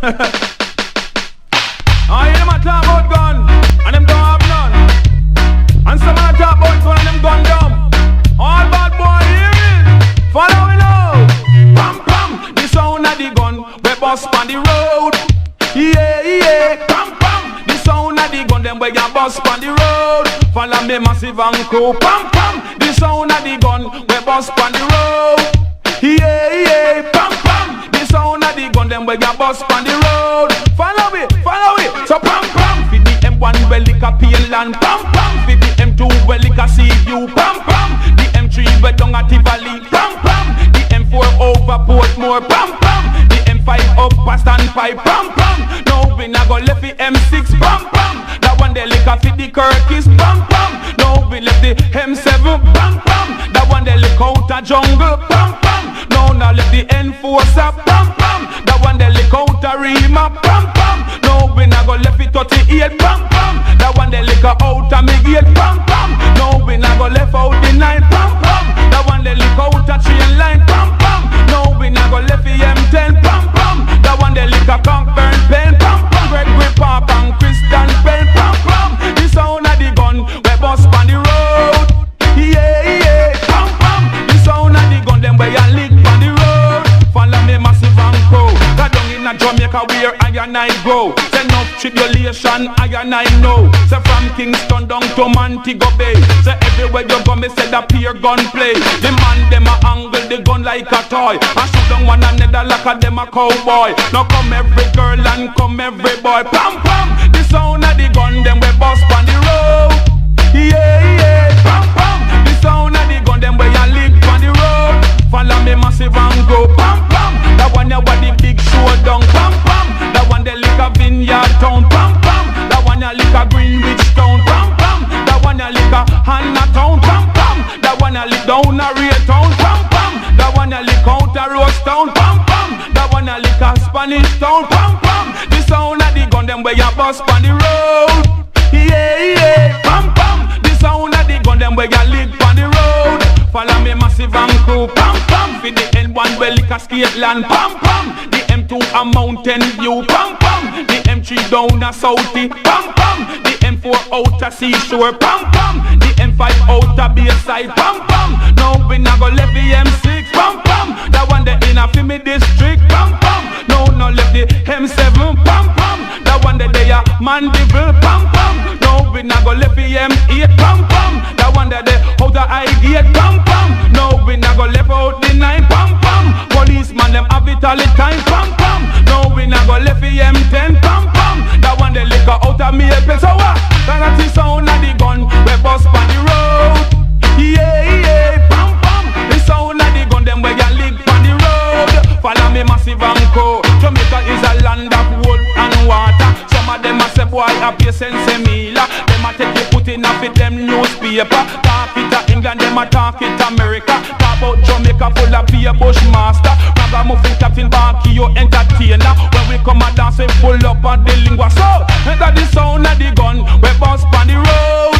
I hear them a talk about gun, and them don't have none. And some a talk about gun, and them gun dumb. All bad boy hearing, follow me now. Pam pam, the sound of the gun, we bust on the road. Yeah, yeah, pam pam, the sound of the gun, them we a bust on the road. Follow me massive and cool. Pam pam, the sound of the gun, we bust on the road. Yeah, yeah, pam pam, the sound of the gun, them we a bust on the road. Follow me, so pam pam, for the M1 well like a pale land. Pam pam, for the M2 well like a sea view. Pam pam, the M3 well down at Tivoli. Pam pam, the M4 over Portmore. Pam pam, the M5 up past Standpipe. Pam pam, now we na go left the M6. Pam pam, that one they like a fit the Curtis. Pam pam, now we left the M7. Pam pam, that one they like out a jungle. Pam pam, now left the N4 stop. Pam pam, that one they like out a Rima. Pam pam, now we na go left the 38. Pam pam, that one they like out a Migate. Pam pam, now we na go left out the 9. Pam pam, that one they like out a train line. Pam pam, now we na go left the M10. Pam pam, that one they like a Cockburn pen. Pam pam, Gregory Park and Christian Pen. Pam pam, the sound of the gun we bust on the road. Yeah, yeah, pam pam, the sound of the gun them we a lick on the road. Follow me massive and pro. Got down in a Jamaica where I and I go. Say no tribulation, I and I know. Say from Kingston down to Montego Bay. Say everywhere you go, me say that peer gun play. The man them a angle the gun like a toy. And shoot down one another like a them a cowboy. Now come every girl and come every boy. Pam pam, the sound of the gun them we bust on the road. Yeah, yeah, pam pam, the sound of the gun them we a lick on the road. Follow me massive and go. Pam pam, that one you want the big showdown. Pam pam, that one they lick a Vineyard Town. Pam pam, that one you lick a Greenwich Town. Pam pam, that one you lick a Hannah Town. Pam pam, that one you lick down a Ray Town. Pam pam, that one you lick out a Rose Town. Pam pam, that one you lick a Spanish Town. Pam pam, the sound of the gun them where you bust on the road. Yeah, yeah, pam pam, the sound of the gun them where you lick on the road. Follow me massive and crew. Pam pam, for the N1 well like a skate land. Pam pam, the M2 a Mountain View. Pam pam, the M3 down a Southie. Pam pam, the M4 out a Seashore. Pam pam, the M5 out a Bayside. Pam pam, now we na go left the M6. Pam pam, that one the inner for me district. Pam pam, now no left the M7. Pam pam, that one the day a Mandeville. Pam pam, now we na go left the M8. Pam pam, that one the out a Highgate. Pam pam, now we na go left out the 9. Pam pam, policeman them have it all the time. Pam pam, now we na go left the M10. Pam pam, that one the liquor out of me head. So what? That's the sound of the gun we bust on the road. Yeah, yeah, pam pam, the sound of the gun them where you lick on the road. Follow me massive and co. Jamaica is a land of wood and water. Some of them a say boy a pay sense mila. Them a take you put in a fit them newspaper. Talk it to England, them a talk it to America. Talk about Jamaica full of beer Bushmaster. Ragamuffin Captain Barky you entertainer. When we come a dance we full up on the lingua. So enter the sound of the gun we bust on the road.